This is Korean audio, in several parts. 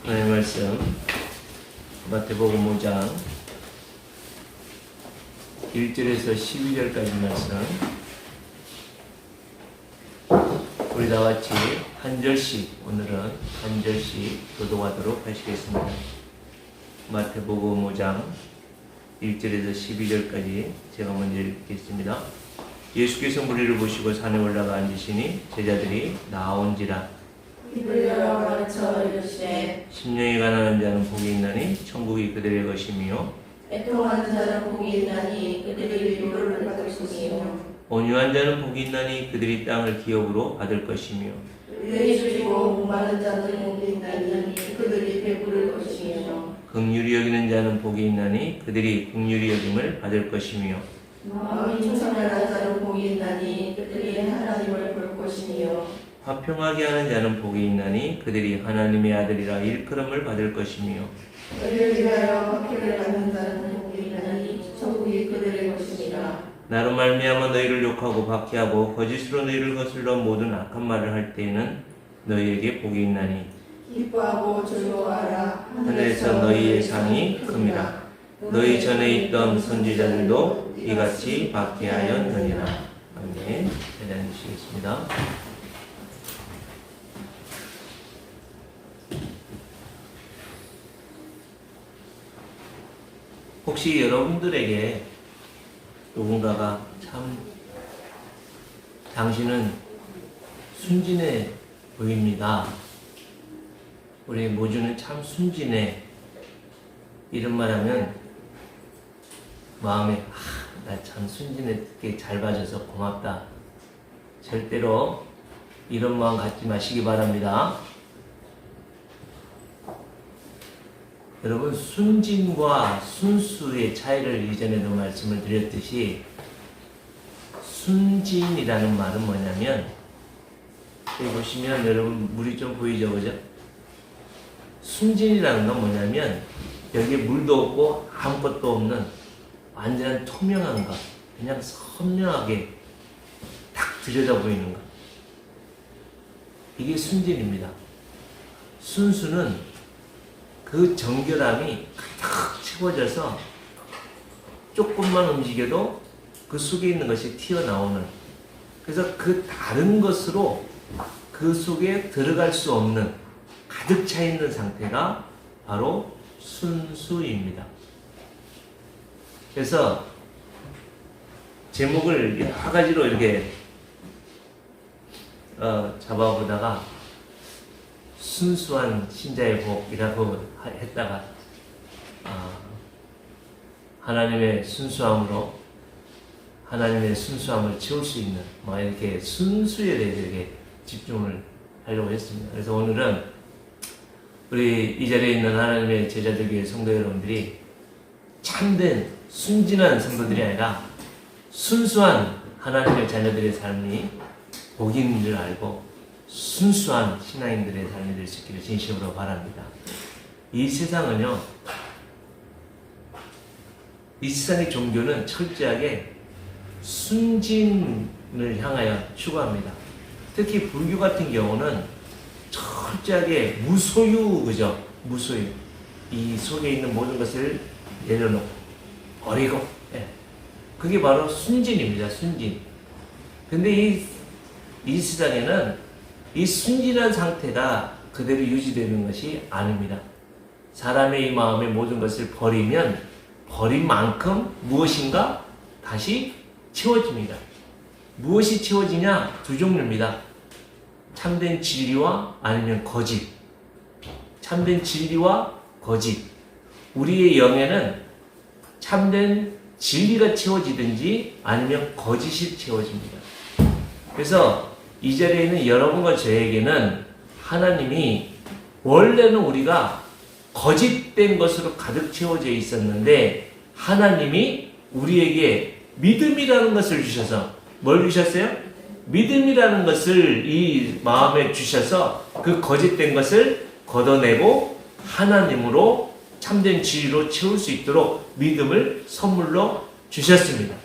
하나님의 말씀 마태복음 5장 1절에서 12절까지 말씀 우리 다같이 한 절씩 오늘은 한 절씩 교독하도록 하시겠습니다. 마태복음 5장 1절에서 12절까지 제가 먼저 읽겠습니다. 예수께서 무리를 보시고 산에 올라가 앉으시니 제자들이 나온지라. 입을 열어 가르쳐 이르시되 심령이 가난한 자는 복이 있나니 천국이 그들의 것이며 애통하는 자는 복이 있나니 그들이 위로를 받을 것이며 온유한 자는 복이 있나니 그들이 땅을 기업으로 받을 것이며 의에 주시고 목마른 자는 복이 있나니 그들이 배부를 것이며 긍휼히 여기는 자는 복이 있나니 그들이 긍휼히 여김을 받을 것이며 마음이 충성하는 자는 복이 있나니 그들이 하나님을 볼 것이며 화평하게 하는 자는 복이 있나니 그들이 하나님의 아들이라 일컬음을 받을 것이며 그를 위하여 박해를 받는 자는 복이 있나니 천국이 그들의 것이니라. 나로 말미암아 너희를 욕하고 박해하고 거짓으로 너희를 거슬러 모든 악한 말을 할 때에는 너희에게 복이 있나니 기뻐하고 즐거워하라. 하늘에서 너희의 상이 큼이라. 너희 전에 있던 선지자들도 이같이 박해하였느니라. 아멘. 대단히 주시겠습니다. 혹시 여러분들에게 누군가가 참 당신은 순진해 보입니다. 우리 모주는 참 순진해. 이런 말 하면 마음에 나 참 순진하게 잘 봐줘서 고맙다. 절대로 이런 마음 갖지 마시기 바랍니다. 여러분, 순진과 순수의 차이를 이전에도 말씀을 드렸듯이 순진이라는 말은 뭐냐면 여기 보시면 여러분 물이 좀 보이죠, 그죠? 순진이라는 건 뭐냐면 여기에 물도 없고 아무것도 없는 완전한 투명한 것, 그냥 선명하게 딱 들여다 보이는 것, 이게 순진입니다. 순수는 그 정결함이 가득 채워져서 조금만 움직여도 그 속에 있는 것이 튀어나오는, 그래서 그 다른 것으로 그 속에 들어갈 수 없는 가득 차 있는 상태가 바로 순수입니다. 그래서 제목을 여러 가지로 이렇게 잡아보다가 순수한 신자의 복이라고 했다가 하나님의 순수함으로 하나님의 순수함을 채울 수 있는 이렇게 순수에 대해서 이렇게 집중을 하려고 했습니다. 그래서 오늘은 우리 이 자리에 있는 하나님의 제자들 교회 성도 여러분들이 참된 순진한 성도들이 아니라 순수한 하나님의 자녀들의 삶이 복이 있는 줄 알고 순수한 신앙인들의 삶이 될 수 있기를 진심으로 바랍니다. 이 세상은요, 이 세상의 종교는 철저하게 순진을 향하여 추구합니다. 특히 불교 같은 경우는 철저하게 무소유, 그죠? 무소유. 이 속에 있는 모든 것을 내려놓고 버리고, 그게 바로 순진입니다. 순진. 근데 이 세상에는 이 순진한 상태가 그대로 유지되는 것이 아닙니다. 사람의 이 마음의 모든 것을 버리면 버린 만큼 무엇인가 다시 채워집니다. 무엇이 채워지냐? 두 종류입니다. 참된 진리와 아니면 거짓. 참된 진리와 거짓. 우리의 영에는 참된 진리가 채워지든지 아니면 거짓이 채워집니다. 그래서 이 자리에 있는 여러분과 저에게는 하나님이 원래는 우리가 거짓된 것으로 가득 채워져 있었는데 하나님이 우리에게 믿음이라는 것을 주셔서 뭘 주셨어요? 믿음이라는 것을 이 마음에 주셔서 그 거짓된 것을 걷어내고 하나님으로 참된 진리로 채울 수 있도록 믿음을 선물로 주셨습니다.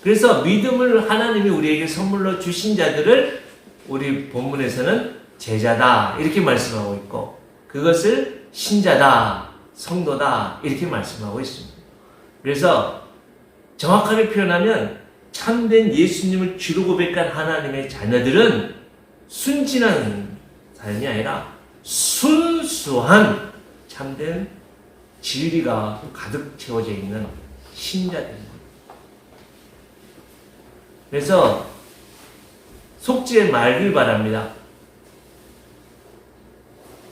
그래서 믿음을 하나님이 우리에게 선물로 주신 자들을 우리 본문에서는 제자다 이렇게 말씀하고 있고, 그것을 신자다, 성도다 이렇게 말씀하고 있습니다. 그래서 정확하게 표현하면 참된 예수님을 주로 고백한 하나님의 자녀들은 순진한 삶이 아니라 순수한 참된 진리가 가득 채워져 있는 신자들입니다. 그래서 속죄 말길 바랍니다.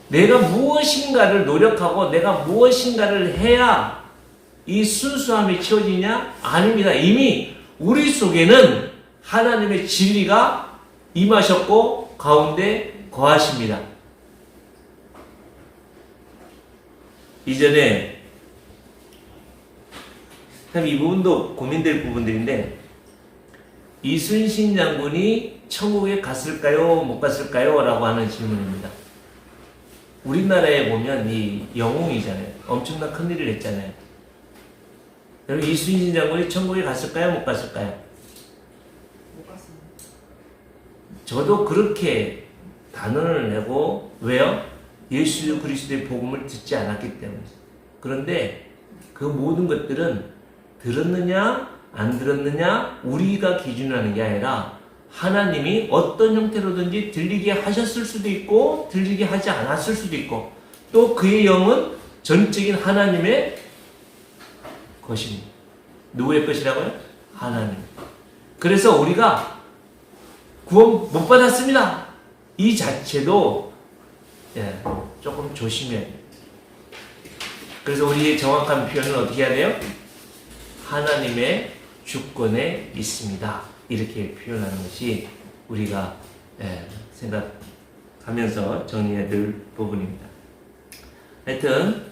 내가 무엇인가를 노력하고 내가 무엇인가를 해야 이 순수함이 채워지냐? 아닙니다. 이미 우리 속에는 하나님의 진리가 임하셨고 가운데 거하십니다. 이전에 참 이 부분도 고민될 부분들인데 이순신 장군이 천국에 갔을까요? 못 갔을까요? 라고 하는 질문입니다. 우리나라에 보면 이 영웅이잖아요. 엄청난 큰일을 했잖아요. 여러분 이순신 장군이 천국에 갔을까요? 못 갔을까요? 못 갔습니다. 저도 그렇게 단언을 내고 왜요? 예수 그리스도의 복음을 듣지 않았기 때문에. 그런데 그 모든 것들은 들었느냐 안 들었느냐 우리가 기준하는 게 아니라 하나님이 어떤 형태로든지 들리게 하셨을 수도 있고 들리게 하지 않았을 수도 있고 또 그의 영은 전적인 하나님의 것입니다. 누구의 것이라고요? 하나님. 그래서 우리가 구원 못 받았습니다. 이 자체도 조금 조심해야 돼요. 그래서 우리의 정확한 표현은 어떻게 해야 돼요? 하나님의 주권에 있습니다. 이렇게 표현하는 것이 우리가 생각하면서 정리해야 될 부분입니다. 하여튼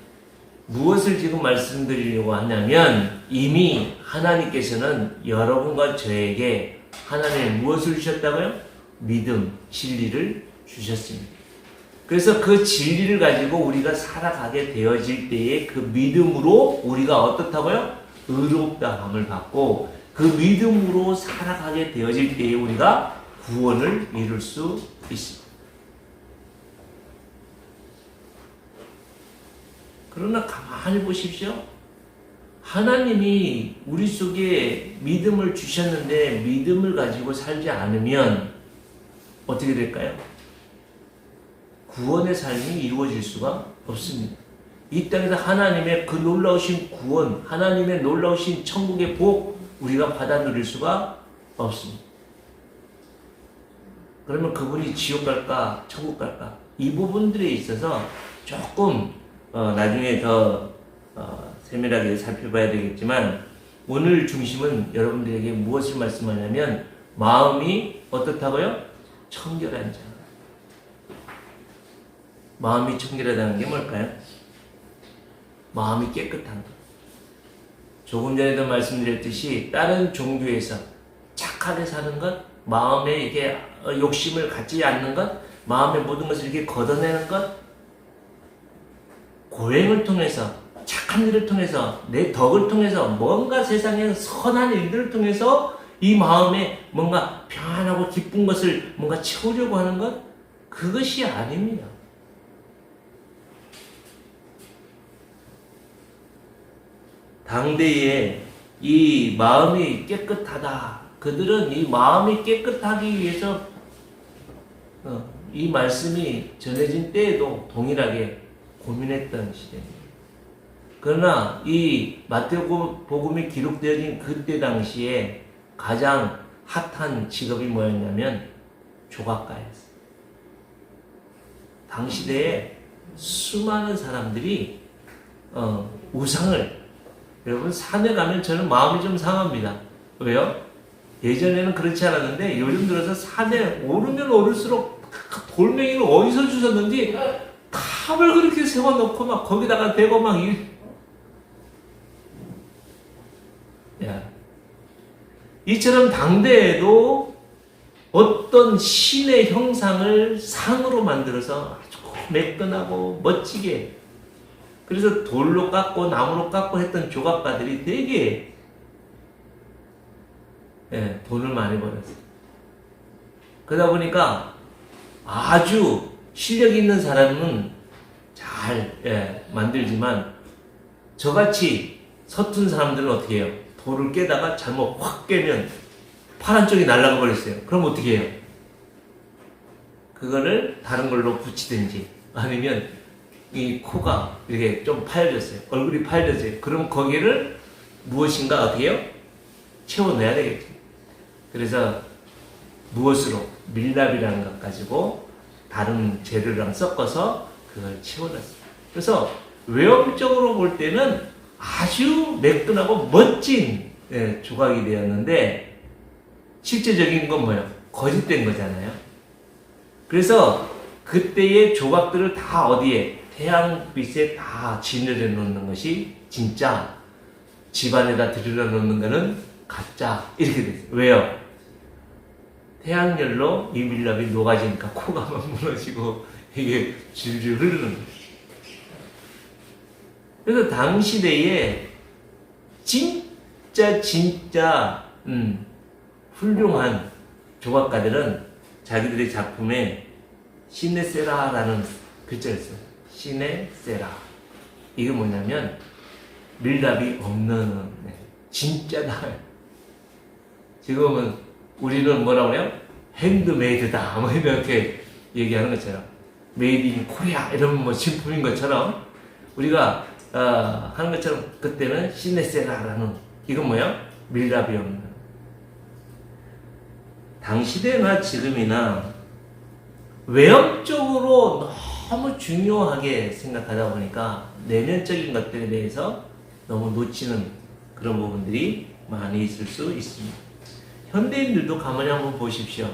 무엇을 지금 말씀드리려고 하냐면 이미 하나님께서는 여러분과 저에게 하나님의 무엇을 주셨다고요? 믿음, 진리를 주셨습니다. 그래서 그 진리를 가지고 우리가 살아가게 되어질 때에 그 믿음으로 우리가 어떻다고요? 의롭다함을 받고 그 믿음으로 살아가게 되어질 때에 우리가 구원을 이룰 수 있습니다. 그러나 가만히 보십시오. 하나님이 우리 속에 믿음을 주셨는데 믿음을 가지고 살지 않으면 어떻게 될까요? 구원의 삶이 이루어질 수가 없습니다. 이 땅에서 하나님의 그 놀라우신 구원, 하나님의 놀라우신 천국의 복 우리가 받아 누릴 수가 없습니다. 그러면 그분이 지옥 갈까 천국 갈까 이 부분들에 있어서 조금 나중에 더 세밀하게 살펴봐야 되겠지만 오늘 중심은 여러분들에게 무엇을 말씀하냐면 마음이 어떻다고요? 청결한 자. 마음이 청결하다는 게 뭘까요? 마음이 깨끗한 것. 조금 전에도 말씀드렸듯이 다른 종교에서 착하게 사는 것, 마음에 이게 욕심을 갖지 않는 것, 마음의 모든 것을 이렇게 걷어내는 것, 고행을 통해서 착한 일을 통해서 내 덕을 통해서 뭔가 세상에 선한 일들을 통해서 이 마음에 뭔가 평안하고 기쁜 것을 뭔가 채우려고 하는 것, 그것이 아닙니다. 당대에 이 마음이 깨끗하다. 그들은 이 마음이 깨끗하기 위해서 이 말씀이 전해진 때에도 동일하게 고민했던 시대입니다. 그러나 이 마태복음이 기록되어진 그때 당시에 가장 핫한 직업이 뭐였냐면 조각가였어요. 당시대에 수많은 사람들이 우상을 여러분 산에 가면 저는 마음이 좀 상합니다. 왜요? 예전에는 그렇지 않았는데 요즘 들어서 산에 오르면 오를수록 돌멩이를 어디서 주셨는지 탑을 그렇게 세워놓고 막 거기다가 대고 막 이처럼 당대에도 어떤 신의 형상을 상으로 만들어서 아주 매끈하고 멋지게 그래서 돌로 깎고 나무로 깎고 했던 조각가들이 되게 돈을 많이 벌었어요. 그러다 보니까 아주 실력 있는 사람은 잘 만들지만 저같이 서툰 사람들은 어떻게 해요? 돌을 깨다가 잘못 확 깨면 파란 쪽이 날아가 버렸어요. 그럼 어떻게 해요? 그거를 다른 걸로 붙이든지 아니면 이 코가 이렇게 좀 파여졌어요. 얼굴이 파여졌어요. 그럼 거기를 무엇인가 어떻게 해요? 채워내야 되겠죠. 그래서 무엇으로? 밀랍이라는 것 가지고 다른 재료랑 섞어서 그걸 채워놨어요. 그래서 외형적으로 볼 때는 아주 매끈하고 멋진 조각이 되었는데 실제적인 건 뭐예요? 거짓된 거잖아요. 그래서 그때의 조각들을 다 어디에? 태양빛에 다 진열해 놓는 것이 진짜, 집안에다 들여 놓는 거는 가짜, 이렇게 됐어요. 왜요? 태양열로 이 밀랍이 녹아지니까 코가 막 무너지고 이게 줄줄 흐르는 거예요. 그래서 당시대에 진짜 훌륭한 조각가들은 자기들의 작품에 시네세라라는 글자를 써요. 시네세라. 이게 뭐냐면 밀랍이 없는 진짜다. 지금은 우리는 뭐라고 해요? 핸드메이드다. 뭐 이렇게 얘기하는 것처럼 메이드 인 코리아 이런 뭐 진품인 것처럼 우리가 하는 것처럼 그때는 시네세라라는 이건 뭐야? 밀랍이 없는. 당시대나 지금이나 외형적으로 너무 중요하게 생각하다 보니까 내면적인 것들에 대해서 너무 놓치는 그런 부분들이 많이 있을 수 있습니다. 현대인들도 가만히 한번 보십시오.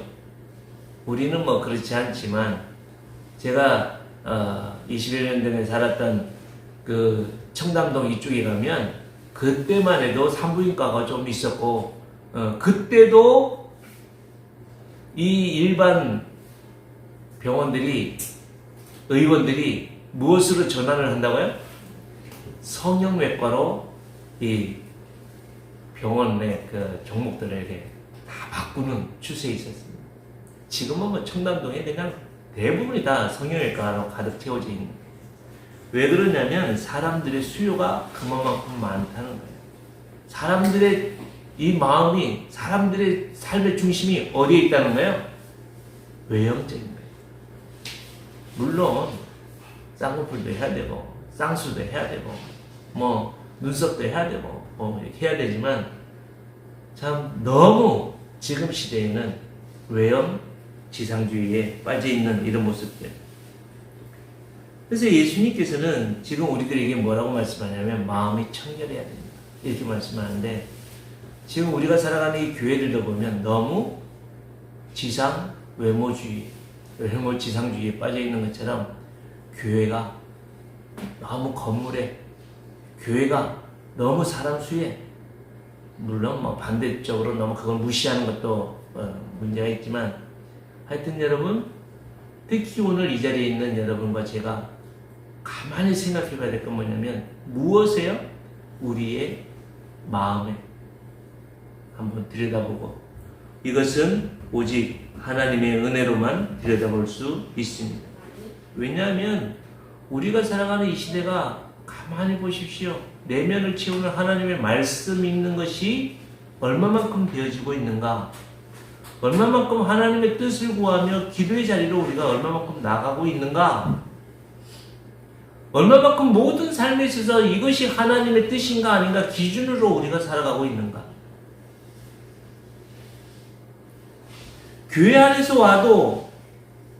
우리는 뭐 그렇지 않지만 제가 20여 년 전에 살았던 그 청담동 이쪽에 가면 그때만 해도 산부인과가 좀 있었고 그때도 이 일반 병원들이 의원들이 무엇으로 전환을 한다고요? 성형외과로 이 병원의 그 종목들을 이렇게 다 바꾸는 추세에 있었습니다. 지금은 뭐 청담동에 그냥 대부분이 다 성형외과로 가득 채워져 있는 거예요. 왜 그러냐면 사람들의 수요가 그만큼 많다는 거예요. 사람들의 이 마음이, 사람들의 삶의 중심이 어디에 있다는 거예요? 외형적인 거예요. 물론 쌍꺼풀도 해야 되고 쌍수도 해야 되고 뭐 눈썹도 해야 되고 뭐 이렇게 해야 되지만 참 너무 지금 시대에는 외형 지상주의에 빠져있는 이런 모습들. 그래서 예수님께서는 지금 우리들에게 뭐라고 말씀하냐면 마음이 청결해야 됩니다. 이렇게 말씀하는데 지금 우리가 살아가는 이 교회들도 보면 너무 지상 외모주의, 외모 지상주의에 빠져있는 것처럼 교회가 너무 건물에, 교회가 너무 사람 수에, 물론 뭐 반대적으로 너무 그걸 무시하는 것도 문제가 있지만 하여튼 여러분, 특히 오늘 이 자리에 있는 여러분과 제가 가만히 생각해 봐야 될 건 뭐냐면 무엇이에요? 우리의 마음에 한번 들여다보고 이것은 오직 하나님의 은혜로만 들여다볼 수 있습니다. 왜냐하면 우리가 살아가는 이 시대가 가만히 보십시오. 내면을 채우는 하나님의 말씀 있는 것이 얼마만큼 되어지고 있는가, 얼마만큼 하나님의 뜻을 구하며 기도의 자리로 우리가 얼마만큼 나가고 있는가, 얼마만큼 모든 삶에 있어서 이것이 하나님의 뜻인가 아닌가 기준으로 우리가 살아가고 있는가. 교회 안에서 와도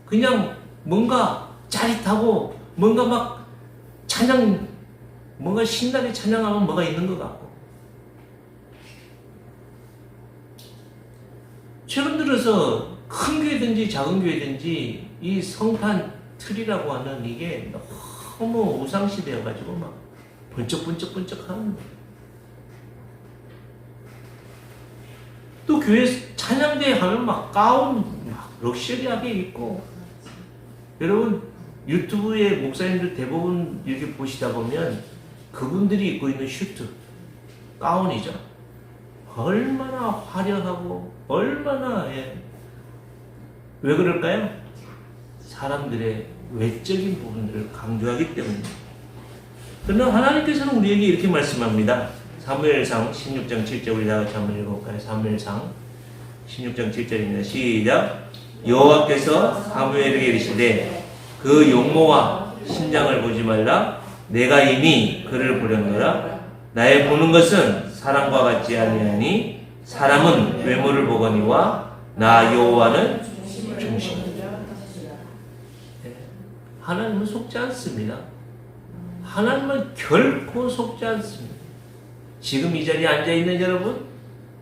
그냥 뭔가 짜릿하고 뭔가 막 찬양, 뭔가 신나게 찬양하면 뭐가 있는 것 같고, 최근 들어서 큰 교회든지 작은 교회든지 이 성탄 틀이라고 하는 이게 너무 우상시 되어가지고 막 번쩍번쩍 하는 거예요. 또 교회 찬양대회 하면 막 가운 막 럭셔리하게 입고, 여러분 유튜브에 목사님들 대부분 이렇게 보시다 보면 그분들이 입고 있는 슈트, 가운이죠. 얼마나 화려하고 얼마나 왜 그럴까요? 사람들의 외적인 부분들을 강조하기 때문입니다. 그러나 하나님께서는 우리에게 이렇게 말씀합니다. 사무엘상 16장 7절 우리 다 같이 한번 읽어볼까요? 사무엘상 16장 7절입니다. 시작. 여호와께서 사무엘에게 이르시되 그 용모와 신장을 보지 말라. 내가 이미 그를 보렸노라. 나의 보는 것은 사람과 같지 아니하니 사람은 외모를 보거니와 나 여호와는 중심. 하나님은 속지 않습니다. 하나님은 결코 속지 않습니다. 지금 이 자리에 앉아있는 여러분,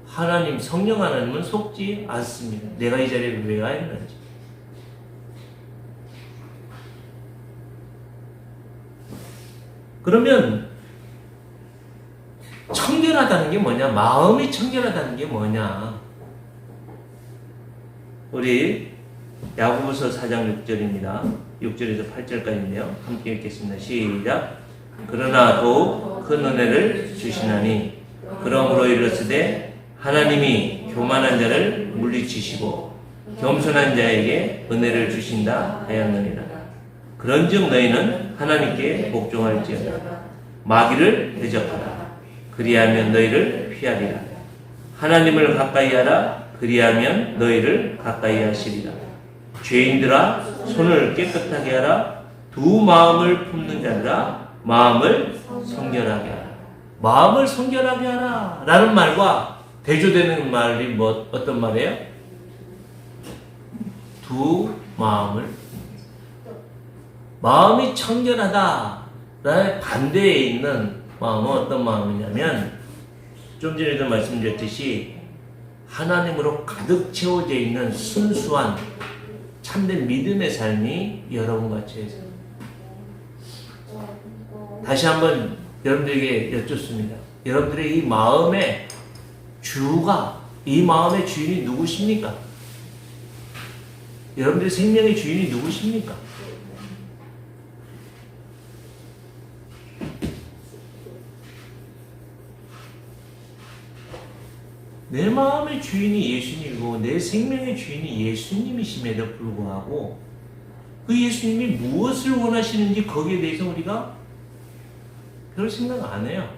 하나님, 성령 하나님은 속지 않습니다. 내가 이 자리에 왜 와 있는지. 그러면 청결하다는 게 뭐냐? 마음이 청결하다는 게 뭐냐? 우리 야고보서 4장 6절입니다. 6절에서 8절까지인데요. 함께 읽겠습니다. 시작. 그러나 더욱 큰 은혜를 주시나니 그러므로 이르시되 하나님이 교만한 자를 물리치시고 겸손한 자에게 은혜를 주신다 하였느니라. 그런즉 너희는 하나님께 복종할지어다. 마귀를 대적하라. 그리하면 너희를 피하리라. 하나님을 가까이 하라. 그리하면 너희를 가까이 하시리라. 죄인들아 손을 깨끗하게 하라. 두 마음을 품는 자들아 마음을 성결하게 하라. 마음을 성결하게 하라 라는 말과 대조되는 말이 어떤 말이에요? 두 마음을, 마음이 청결하다 라는 반대에 있는 마음은 어떤 마음이냐면, 좀 전에도 말씀드렸듯이 하나님으로 가득 채워져 있는 순수한 참된 믿음의 삶이 여러분같이 해서. 다시 한번 여러분들에게 여쭙습니다. 여러분들의 이 마음의 주가, 이 마음의 주인이 누구십니까? 여러분들의 생명의 주인이 누구십니까? 내 마음의 주인이 예수님이고 내 생명의 주인이 예수님이심에도 불구하고 그 예수님이 무엇을 원하시는지 거기에 대해서 우리가 별 생각 안 해요.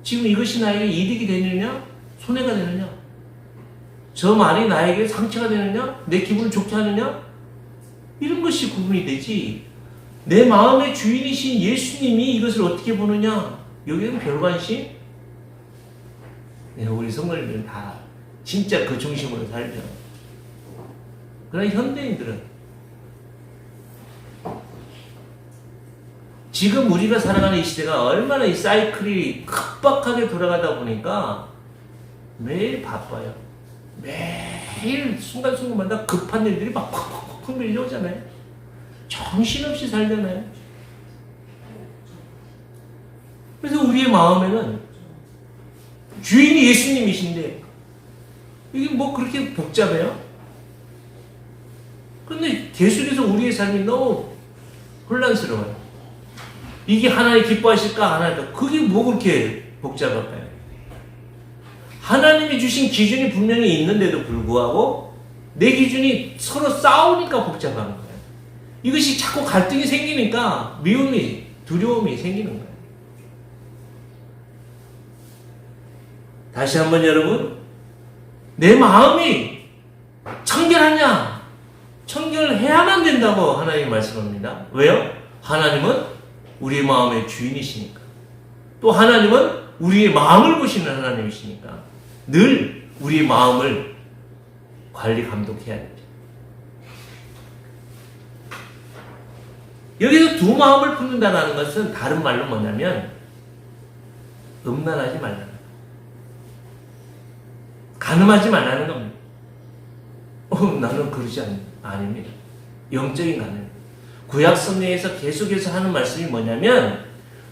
지금 이것이 나에게 이득이 되느냐? 손해가 되느냐? 저 말이 나에게 상처가 되느냐? 내 기분을 좋게 하느냐? 이런 것이 구분이 되지. 내 마음의 주인이신 예수님이 이것을 어떻게 보느냐? 여기에는 별 관심? 네, 우리 성도님들은 다 진짜 그 중심으로 살죠. 그러나 현대인들은 지금 우리가 살아가는 이 시대가 얼마나 이 사이클이 급박하게 돌아가다 보니까 매일 바빠요. 매일 순간순간마다 급한 일들이 막 콕콕콕 밀려오잖아요. 정신없이 살잖아요. 그래서 우리의 마음에는 주인이 예수님이신데 이게 뭐 그렇게 복잡해요? 그런데 계속해서 우리의 삶이 너무 혼란스러워요. 이게 하나님 기뻐하실까 안 할까? 그게 뭐 그렇게 복잡할까요? 하나님이 주신 기준이 분명히 있는데도 불구하고 내 기준이 서로 싸우니까 복잡한 거예요. 이것이 자꾸 갈등이 생기니까 미움이, 두려움이 생기는 거예요. 다시 한번 여러분, 내 마음이 청결하냐? 청결해야만 된다고 하나님이 말씀합니다. 왜요? 하나님은 우리의 마음의 주인이시니까. 또 하나님은 우리의 마음을 보시는 하나님이시니까 늘 우리의 마음을 관리 감독해야 되죠. 여기서 두 마음을 품는다는 것은 다른 말로 뭐냐면 음란하지 말라는 거예요. 간음하지 말라는 겁니다. 나는 그러지 아닙니다. 영적인 간음. 구약 성경에서 계속해서 하는 말씀이 뭐냐면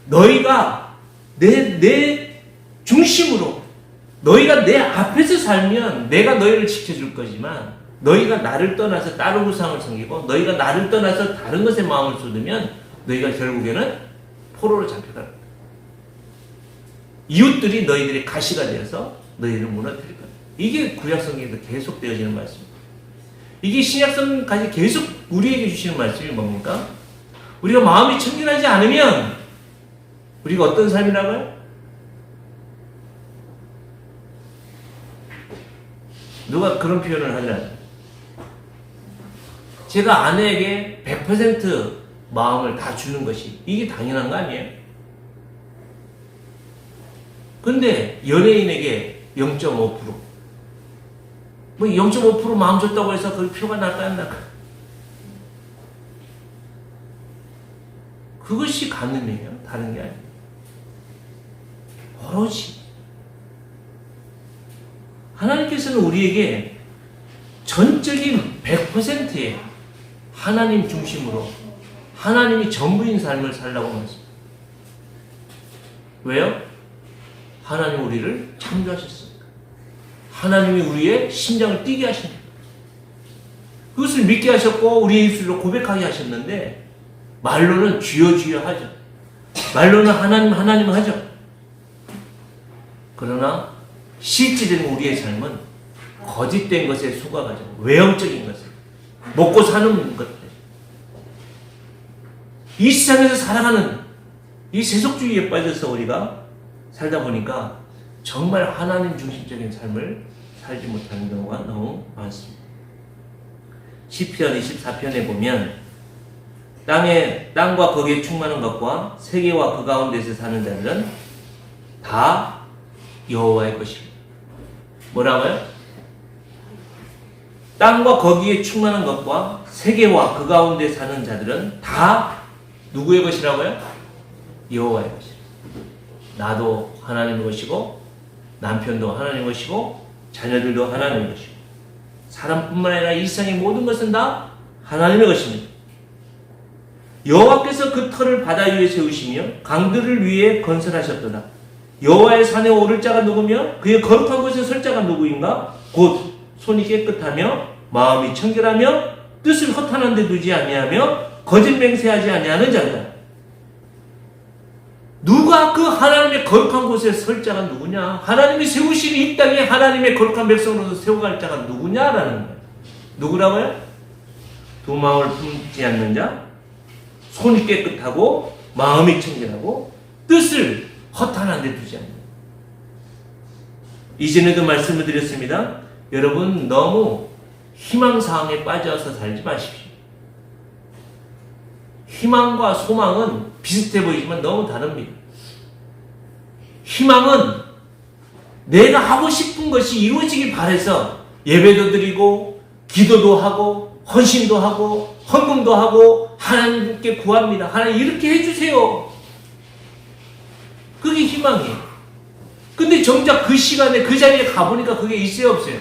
너희가 내 중심으로 너희가 내 앞에서 살면 내가 너희를 지켜줄 거지만 너희가 나를 떠나서 다른 우상을 섬기고 너희가 나를 떠나서 다른 것에 마음을 쏟으면 너희가 결국에는 포로로 잡혀갈 거다. 이웃들이 너희들의 가시가 되어서 너희를 무너뜨릴 거다. 이게 구약 성경에서 계속 되어지는 말씀입니다. 이게 신약성까지 계속 우리에게 주시는 말씀이 뭡니까? 우리가 마음이 청결하지 않으면 우리가 어떤 삶이라고요? 누가 그런 표현을 하더라. 제가 아내에게 100% 마음을 다 주는 것이 이게 당연한 거 아니에요? 근데 연예인에게 0.5%, 뭐 0.5% 마음 줬다고 해서 그 표가 날까 안 날까? 그것이 간음이에요. 다른 게 아니에요. 오로지 하나님께서는 우리에게 전적인 100%의 하나님 중심으로 하나님이 전부인 삶을 살라고 말씀합니다. 왜요? 하나님 우리를 창조하셨습니다. 하나님이 우리의 심장을 뛰게 하십니다. 그것을 믿게 하셨고 우리의 입술로 고백하게 하셨는데 말로는 주여 주여 하죠. 말로는 하나님 하나님 하죠. 그러나 실제적인 우리의 삶은 거짓된 것에 속아가지고 외형적인 것을 먹고 사는 것들, 이 세상에서 살아가는 이 세속주의에 빠져서 우리가 살다 보니까 정말 하나님 중심적인 삶을 살지 못하는 경우가 너무 많습니다. 시편 24편에 보면 땅과 거기에 충만한 것과 세계와 그 가운데서 사는 자들은 다 여호와의 것입니다. 뭐라고요? 땅과 거기에 충만한 것과 세계와 그 가운데 사는 자들은 다 누구의 것이라고요? 여호와의 것입니다. 나도 하나님의 것이고 남편도 하나님의 것이고 자녀들도 하나님의 것이고 사람뿐만 아니라 이 세상의 모든 것은 다 하나님의 것입니다. 여호와께서 그 터를 바다 위에 세우시며 강들을 위에 건설하셨도다. 여호와의 산에 오를 자가 누구며 그의 거룩한 곳에 설 자가 누구인가? 곧 손이 깨끗하며 마음이 청결하며 뜻을 허탄한 데 두지 아니하며 거짓 맹세하지 아니하는 자다. 누가 그 하나님의 거룩한 곳에 설 자가 누구냐? 하나님이 세우신 이 땅에 하나님의 거룩한 백성으로서 세워갈 자가 누구냐라는 거예요. 누구라고요? 두 마음을 품지 않는 자, 손이 깨끗하고 마음이 청결하고 뜻을 허탄한 데 두지 않는. 이전에도 말씀을 드렸습니다. 여러분 너무 희망사항에 빠져서 살지 마십시오. 희망과 소망은 비슷해 보이지만 너무 다릅니다. 희망은 내가 하고 싶은 것이 이루어지길 바라서 예배도 드리고 기도도 하고 헌신도 하고 헌금도 하고 하나님께 구합니다. 하나님 이렇게 해주세요. 그게 희망이에요. 근데 정작 그 시간에 그 자리에 가보니까 그게 있어요 없어요?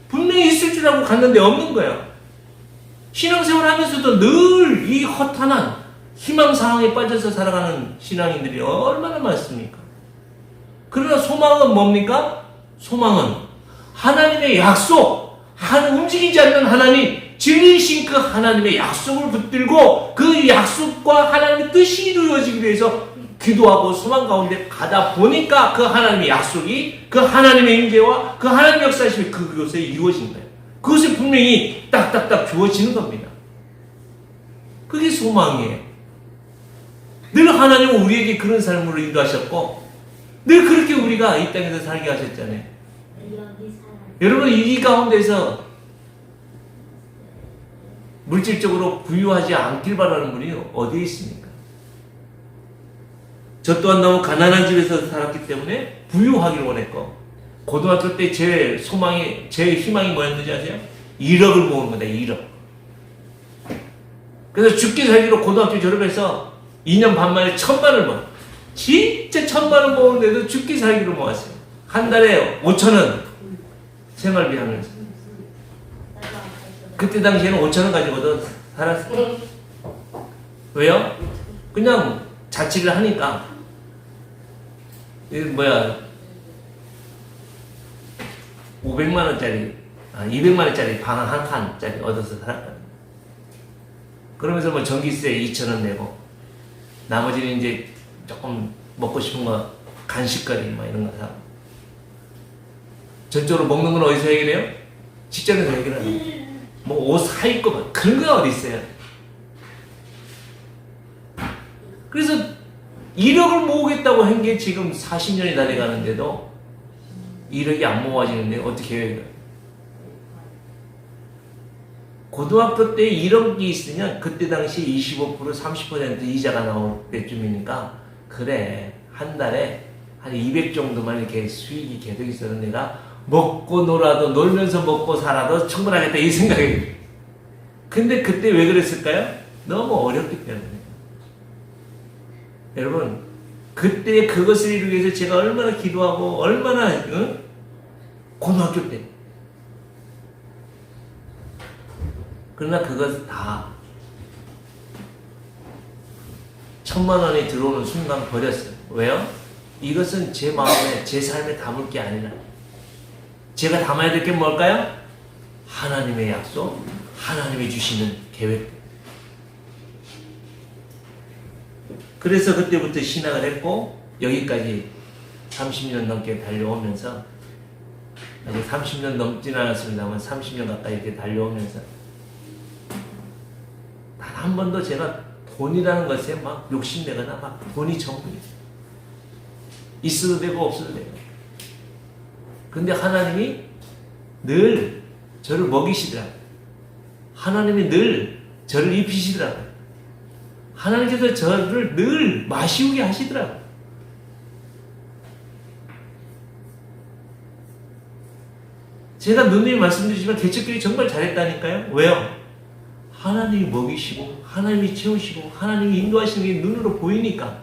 분명히 있을 줄 알고 갔는데 없는 거예요. 신앙생활 하면서도 늘 이 허탄한 희망사항에 빠져서 살아가는 신앙인들이 얼마나 많습니까? 그러나 소망은 뭡니까? 소망은 하나님의 약속, 움직이지 않는 하나님, 진리이신 그 하나님의 약속을 붙들고 그 약속과 하나님의 뜻이 이루어지기 위해서 기도하고 소망 가운데 가다 보니까 그 하나님의 약속이 그 하나님의 임재와 그 하나님의 역사심이 그곳에 이루어진 거예요. 그것이 분명히 딱딱딱 주어지는 겁니다. 그게 소망이에요. 늘 하나님은 우리에게 그런 삶으로 인도하셨고 늘 그렇게 우리가 이 땅에서 살게 하셨잖아요. 여러분 이 가운데서 물질적으로 부유하지 않길 바라는 분이 어디에 있습니까? 저 또한 너무 가난한 집에서 살았기 때문에 부유하기를 원했고 고등학교 때 제 희망이 뭐였는지 아세요? 1억을 모으는 거다. 1억. 그래서 죽기 살기로 고등학교 졸업해서 2년 반 만에 1,000만을 모았어요. 진짜 1,000만을 모으는데도 죽기 살기로 모았어요. 한 달에 5,000원 생활비 하면서. 그때 당시에는 5,000원 가지고도 살았어요. 왜요? 그냥 자취를 하니까 500만원짜리 200만원짜리 방 한 칸짜리 얻어서 살았거든요. 그러면서 뭐 전기세 2,000원 내고 나머지는 이제 조금 먹고 싶은 거 간식거리 뭐 이런 거 사고. 전적으로 먹는 건 어디서 해결해요? 직장에서 해결하는 거예요. 뭐 옷 사입고 막 그런 거 어디 있어요? 그래서 1억을 모으겠다고 한 게 지금 40년이 다 돼가는데도 1억이 안 모아지는데 어떻게 해요 이거? 고등학교 때 1억이 있으면 그때 당시 25% 30% 이자가 나올 때쯤이니까 그래 한 달에 한 200 정도만 이렇게 수익이 계속 있어도 내가 먹고 놀아도 놀면서 먹고 살아도 충분하겠다 이 생각이. 근데 그때 왜 그랬을까요? 너무 어렵기 때문에. 여러분 그때 그것을 이루기 위해서 제가 얼마나 기도하고 얼마나 고등학교 때. 그러나 그것 다 1,000만 원이 들어오는 순간 버렸어요. 왜요? 이것은 제 마음에 제 삶에 담을 게 아니라 제가 담아야 될 게 뭘까요? 하나님의 약속, 하나님이 주시는 계획. 그래서 그때부터 신학을 했고 여기까지 30년 넘게 달려오면서 아직 30년 넘지는 않았습니다만 30년 가까이 이렇게 달려오면서 단 한 번도 제가 돈이라는 것에 막 욕심내거나 막 돈이 전부예요. 있어도 되고 없어도 되고. 근데 하나님이 늘 저를 먹이시더라고요. 하나님이 늘 저를 입히시더라고요. 하나님께서 저를 늘 마시우게 하시더라고요. 제가 누누이 말씀드리지만 개척교회 정말 잘했다니까요. 왜요? 하나님이 먹이시고 하나님이 채우시고 하나님이 인도하시는 게 눈으로 보이니까.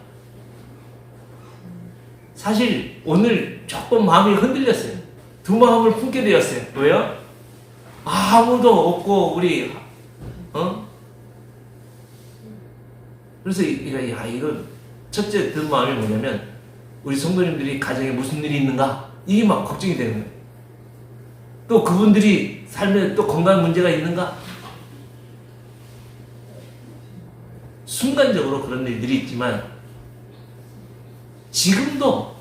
사실 오늘 조금 마음이 흔들렸어요. 두 마음을 품게 되었어요. 왜요? 아무도 없고 우리 그래서 이거 첫째 든 마음이 뭐냐면 우리 성도님들이 가정에 무슨 일이 있는가 이게 막 걱정이 되는 거예요. 또 그분들이 삶에 또 건강 문제가 있는가 순간적으로 그런 일들이 있지만 지금도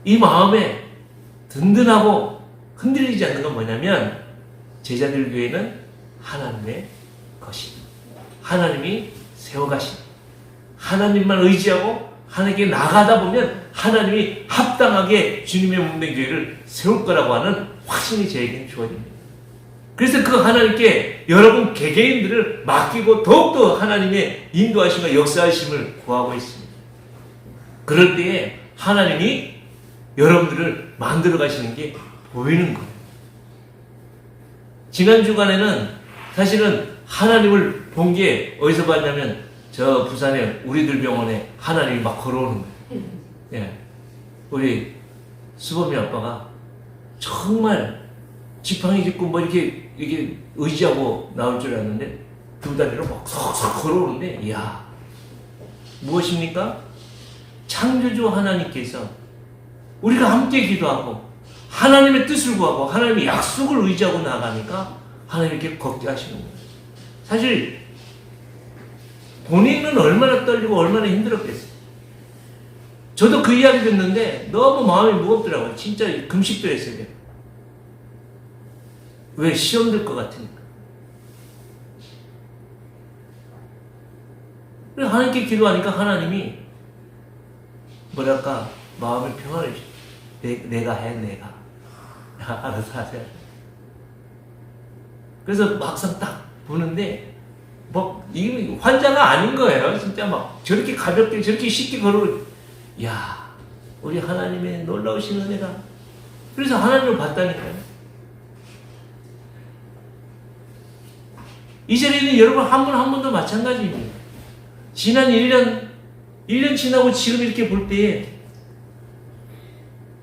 이 마음에 든든하고 흔들리지 않는 건 뭐냐면 제자들 교회는 하나님의 것이다. 하나님이 세워가신 하나님만 의지하고 하나님께 나가다 보면 하나님이 합당하게 주님의 몸된 교회를 세울 거라고 하는 확신이 저에게는 주어집니다. 그래서 그 하나님께 여러분 개개인들을 맡기고 더욱더 하나님의 인도하심과 역사하심을 구하고 있습니다. 그럴 때에 하나님이 여러분들을 만들어 가시는 게 보이는 거예요. 지난 주간에는 사실은 하나님을 본 게 어디서 봤냐면 저 부산에 우리들 병원에 하나님이 막 걸어오는 거예요. 예. 우리 수범이 아빠가 정말 지팡이 짚고 뭐 이렇게 의지하고 나올 줄 알았는데 두 다리로 막 석석 걸어오는데 이야 무엇입니까? 창조주 하나님께서 우리가 함께 기도하고 하나님의 뜻을 구하고 하나님의 약속을 의지하고 나가니까 하나님 이렇게 걱정하시는 거예요. 사실 본인은 얼마나 떨리고 얼마나 힘들었겠어요. 저도 그 이야기 듣는데 너무 마음이 무겁더라고요. 진짜 금식도 했어야 돼요. 왜? 시험 들 것 같으니까. 그래서 하나님께 기도하니까 하나님이 뭐랄까 마음의 평안을 주죠. 내가 해 내가 알아서 하세요. 그래서 막상 딱 보는데 뭐 이게 환자가 아닌 거예요. 진짜 막 저렇게 가볍게 저렇게 쉽게 걸어. 야 우리 하나님의 놀라우신 은혜가. 그래서 하나님을 봤다니까요. 이 자리에 있는 여러분 한 분 한 분도 마찬가지입니다. 지난 1년 지나고 지금 이렇게 볼 때에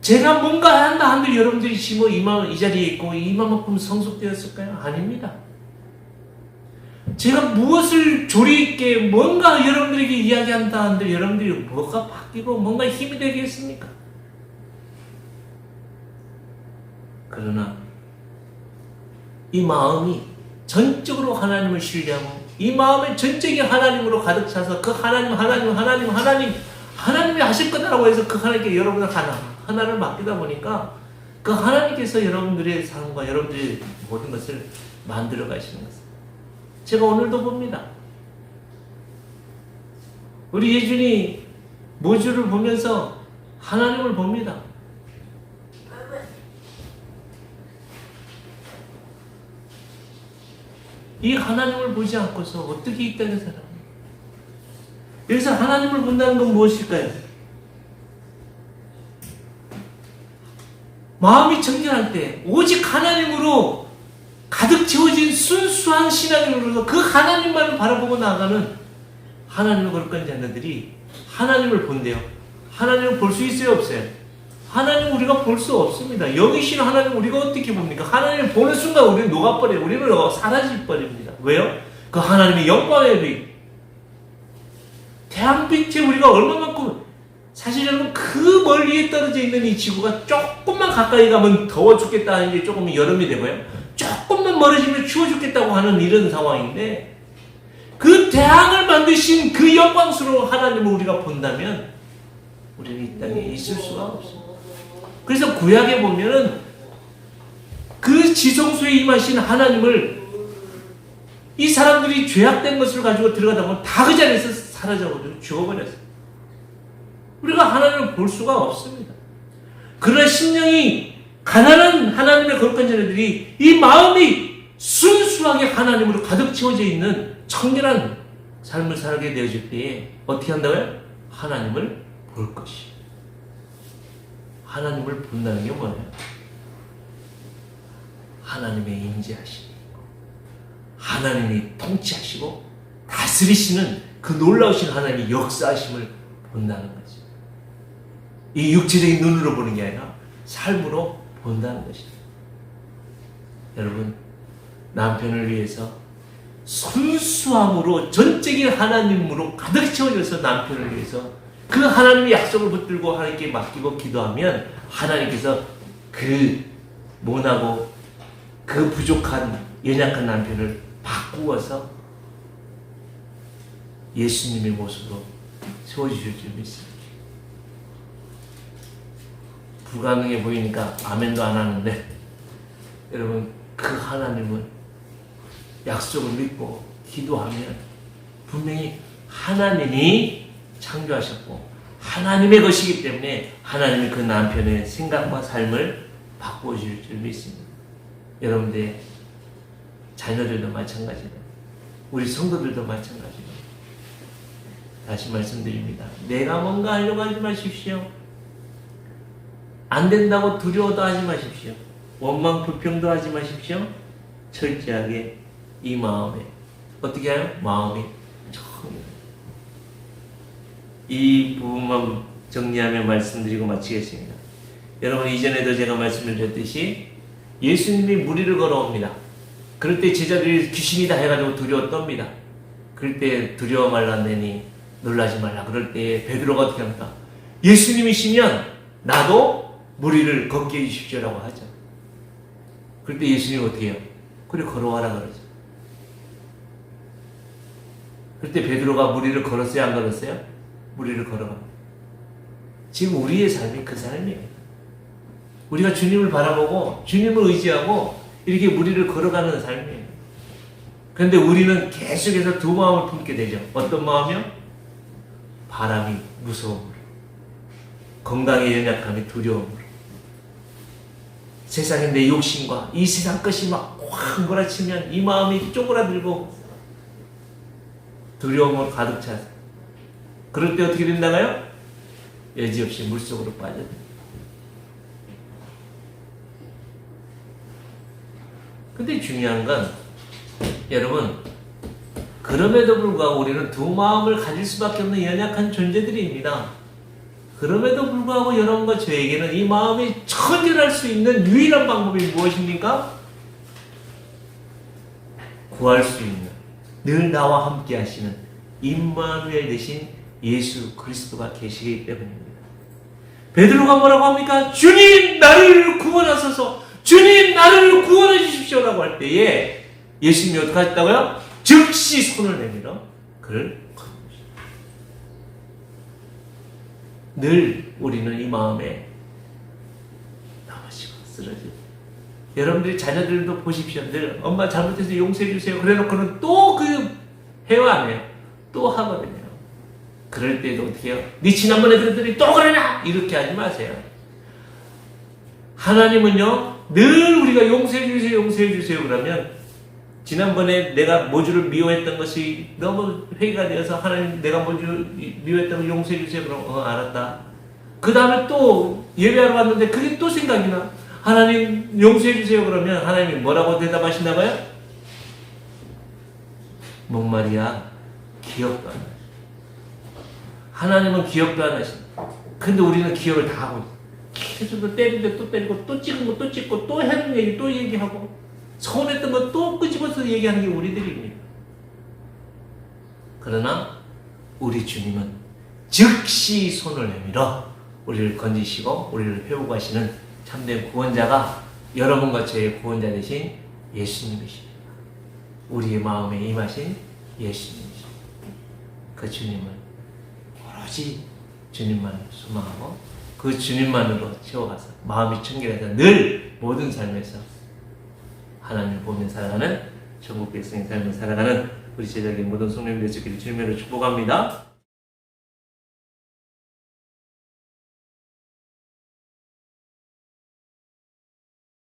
제가 뭔가 한다 한들 여러분들이 지금 이 자리에 있고 이만큼 성숙되었을까요? 아닙니다. 제가 무엇을 조리 있게 뭔가 여러분들에게 이야기한다 한들 여러분들이 뭐가 바뀌고 뭔가 힘이 되겠습니까? 그러나 이 마음이 전적으로 하나님을 신뢰하고 이 마음의 전적인 하나님으로 가득 차서 그 하나님이 하실 거다라고 해서 그 하나님께 여러분을 하나를 맡기다 보니까 그 하나님께서 여러분들의 삶과 여러분들의 모든 것을 만들어 가시는 것을 제가 오늘도 봅니다. 우리 예준이 모주를 보면서 하나님을 봅니다. 이 하나님을 보지 않고서 어떻게 이 땅에 살아? 여기서 하나님을 본다는 건 무엇일까요? 마음이 청결할 때 오직 하나님으로 가득 채워진 순수한 신앙으로서 그 하나님만을 바라보고 나아가는 하나님을 거룩한 자녀들이 하나님을 본대요. 하나님을 볼 수 있어요, 없어요? 하나님 우리가 볼 수 없습니다. 영이신 하나님 우리가 어떻게 봅니까? 하나님을 보는 순간 우리는 녹아버려요. 우리는 사라져버립니다. 왜요? 그 하나님의 영광의 빛. 태양빛에 우리가 얼마만큼 사실 여러분 그 멀리에 떨어져 있는 이 지구가 조금만 가까이 가면 더워 죽겠다 하는 게 조금 여름이 되고요. 조금만 멀어지면 추워 죽겠다고 하는 이런 상황인데 그 태양을 만드신 그 영광스러운 하나님을 우리가 본다면 우리는 이 땅에 있을 수가 없습니다. 그래서 구약에 보면은 그 지성소에 임하신 하나님을 이 사람들이 죄악된 것을 가지고 들어가다 보면 다 그 자리에서 사라져버리고 죽어버렸어요. 우리가 하나님을 볼 수가 없습니다. 그러나 심령이 가난한 하나님의 거룩한 자녀들이 이 마음이 순수하게 하나님으로 가득 채워져 있는 청결한 삶을 살게 되어질 때에 어떻게 한다고요? 하나님을 볼 것이. 하나님을 본다는 게 뭐예요? 하나님의 임재하심이 있고 하나님이 통치하시고 다스리시는 그 놀라우신 하나님의 역사하심을 본다는 거죠. 이 육체적인 눈으로 보는 게 아니라 삶으로 본다는 것입니다. 여러분, 남편을 위해서 순수함으로 전적인 하나님으로 가득 채워져서 남편을 위해서 그 하나님의 약속을 붙들고 하나님께 맡기고 기도하면 하나님께서 그 모나고 그 부족한 연약한 남편을 바꾸어서 예수님의 모습으로 세워주실 줄 믿습니다. 불가능해 보이니까 아멘도 안 하는데 여러분 그 하나님은 약속을 믿고 기도하면 분명히 하나님이 창조하셨고 하나님의 것이기 때문에 하나님이 그 남편의 생각과 삶을 바꿔줄 줄 믿습니다. 여러분들의 자녀들도 마찬가지다. 우리 성도들도 마찬가지다. 다시 말씀드립니다. 내가 뭔가 하려고 하지 마십시오. 안 된다고 두려워도 하지 마십시오. 원망 불평도 하지 마십시오. 철저하게 이 마음에 어떻게 해요? 마음이 청결. 이 부분만 정리하며 말씀드리고 마치겠습니다. 여러분 이전에도 제가 말씀을 드렸듯이 예수님이 무리를 걸어옵니다. 그럴 때 제자들이 귀신이다 해가지고 두려워 떱니다. 그럴 때 두려워 말라내니 놀라지 말라. 그럴 때 베드로가 어떻게 합니까? 예수님이시면 나도 무리를 걷게 해주십시오라고 하죠. 그럴 때 예수님이 어떻게 해요? 그래 걸어와라 그러죠. 그럴 때 베드로가 무리를 걸었어요? 안 걸었어요? 무리를 걸어갑니다. 지금 우리의 삶이 그 삶이에요. 우리가 주님을 바라보고 주님을 의지하고 이렇게 무리를 걸어가는 삶이에요. 그런데 우리는 계속해서 두 마음을 품게 되죠. 어떤 마음이요? 바람이 무서움으로, 건강의 연약함이 두려움으로, 세상의 내 욕심과 이 세상 것이 막 확 몰아치면 이 마음이 쪼그라들고 두려움으로 가득 차서 그럴 때 어떻게 된다고요? 여지없이 물속으로 빠져듭니다. 근데 중요한 건 여러분 그럼에도 불구하고 우리는 두 마음을 가질 수밖에 없는 연약한 존재들입니다. 그럼에도 불구하고 여러분과 저에게는 이 마음이 처절할 수 있는 유일한 방법이 무엇입니까? 구할 수 있는 늘 나와 함께 하시는 임마누엘 되신 예수 그리스도가 계시기 때문입니다. 베드로가 뭐라고 합니까? 주님 나를 구원하소서, 주님 나를 구원해 주십시오라고 할 때에 예수님이 어떻게 하셨다고요? 즉시 손을 내밀어 그를 거두십시오. 늘 우리는 이 마음에 남으시고 쓰러지고 여러분들이 자녀들도 보십시오. 늘 엄마 잘못해서 용서해 주세요. 그래 놓고는 또 그 해요 안 해요? 또 하거든요. 그럴 때도 어떻게 해요? 네 지난번에 그랬더니 또 그러냐? 이렇게 하지 마세요. 하나님은요, 늘 우리가 용서해 주세요, 용서해 주세요 그러면 지난번에 내가 모주를 미워했던 것이 너무 회의가 되어서 하나님 내가 모주 미워했던 거 용서해 주세요. 그럼 알았다. 그 다음에 또 예배하러 갔는데 그게 또 생각이 나. 하나님 용서해 주세요 그러면 하나님이 뭐라고 대답하신다고요? 목말이야 기억도 안 나. 하나님은 기억도 안 하신다. 근데 우리는 기억을 다 하고 있어. 계속 또 때리는데 또 때리고 또 찍은 거 또 찍고 또 하는 얘기 또 얘기하고 서운했던 거 또 끄집어서 얘기하는 게 우리들입니다. 그러나 우리 주님은 즉시 손을 내밀어 우리를 건지시고 우리를 회복하고 하시는 참된 구원자가 여러분과 저의 구원자 되신 예수님이십니다. 우리의 마음에 임하신 예수님이십니다. 그 주님을 오로지 주님만을 소망하고 그 주님만으로 채워가서 마음이 청결해서 늘 모든 삶에서 하나님을 보며 살아가는 천국 백성의 삶을 살아가는 우리 제자들의 모든 성령님들 되시기를 주님으로 축복합니다.